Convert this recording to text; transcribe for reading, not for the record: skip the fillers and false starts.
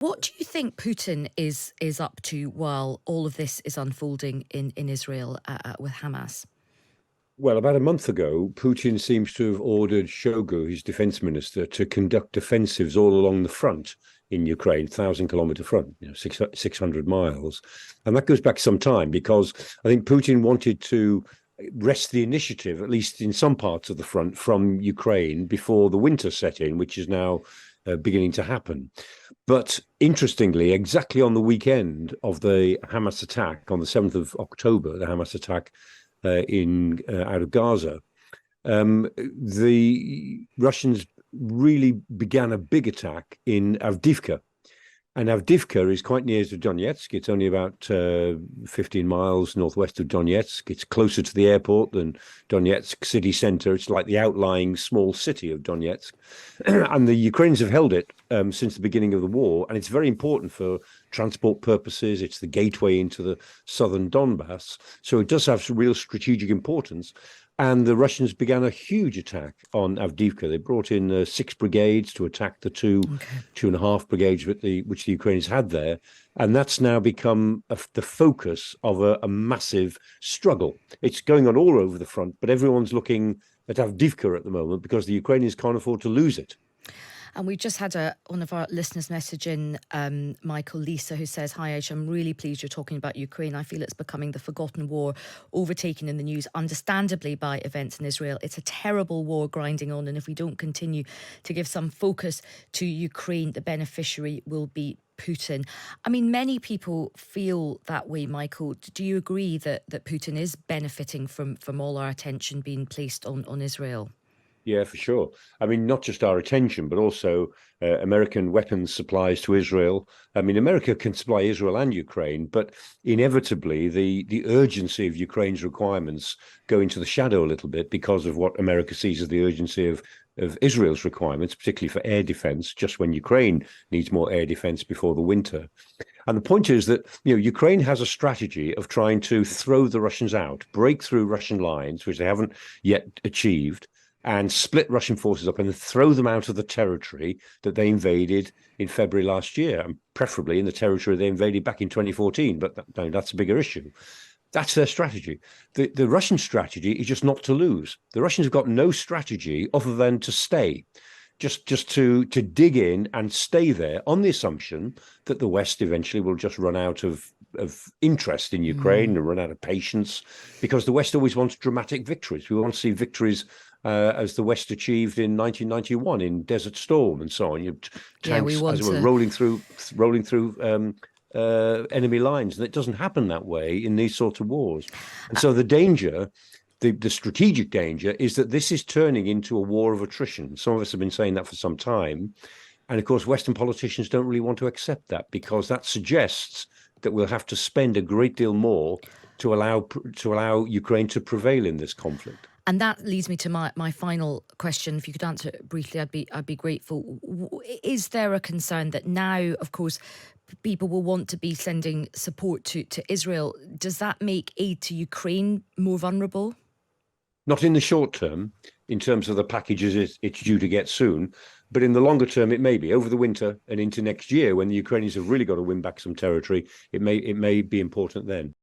What do you think Putin is up to while all of this is unfolding in Israel with Hamas? Well, about a month ago, Putin seems to have ordered Shoigu, his defense minister, to conduct offensives all along the front in Ukraine, 1,000-kilometer front, 600 miles. And that goes back some time because I think Putin wanted to wrest the initiative, at least in some parts of the front, from Ukraine before the winter set in, which is now beginning to happen. But interestingly, exactly on the weekend of the Hamas attack, on the 7th of October, the Hamas attack in out of Gaza, the Russians really began a big attack in Avdiivka. And Avdiivka is quite near to Donetsk. It's only about 15 miles northwest of Donetsk. It's closer to the airport than Donetsk city center. It's like the outlying small city of Donetsk. And the Ukrainians have held it since the beginning of the war. And it's very important for transport purposes. It's the gateway into the southern Donbass. So it does have some real strategic importance. And the Russians began a huge attack on Avdiivka. They brought in 6 brigades to attack the two and a half brigades which the Ukrainians had there. And that's now become the focus of a massive struggle. It's going on all over the front, but everyone's looking at Avdiivka at the moment because the Ukrainians can't afford to lose it. And we just had one of our listeners message in, Michael Lisa, who says, "Hi, Aisha, I'm really pleased you're talking about Ukraine. I feel it's becoming the forgotten war, overtaken in the news, understandably, by events in Israel. It's a terrible war grinding on, and if we don't continue to give some focus to Ukraine, the beneficiary will be Putin." I mean, many people feel that way, Michael. Do you agree that Putin is benefiting from all our attention being placed on Israel? Yeah, for sure. I mean, not just our attention, but also American weapons supplies to Israel. I mean, America can supply Israel and Ukraine, but inevitably the urgency of Ukraine's requirements go into the shadow a little bit because of what America sees as the urgency of Israel's requirements, particularly for air defense, just when Ukraine needs more air defense before the winter. And the point is that, Ukraine has a strategy of trying to throw the Russians out, break through Russian lines, which they haven't yet achieved, and split Russian forces up and throw them out of the territory that they invaded in February last year, and preferably in the territory they invaded back in 2014. But that's a bigger issue. That's their strategy. The Russian strategy is just not to lose. The Russians have got no strategy other than to stay, just to dig in and stay there on the assumption that the West eventually will just run out of interest in Ukraine and run out of patience, because the West always wants dramatic victories. We want to see victories as the West achieved in 1991 in Desert Storm and so on. Tanks as it were rolling through enemy lines, and it doesn't happen that way in these sorts of wars. And so the danger, the strategic danger, is that this is turning into a war of attrition. Some of us have been saying that for some time, and of course Western politicians don't really want to accept that, because that suggests that we'll have to spend a great deal more to allow Ukraine to prevail in this conflict. And that leads me to my final question. If you could answer it briefly, I'd be grateful. Is there a concern that now, of course, people will want to be sending support to Israel? Does that make aid to Ukraine more vulnerable? Not in the short term, in terms of the packages it's due to get soon, but in the longer term, it may be over the winter and into next year, when the Ukrainians have really got to win back some territory. It may be important then.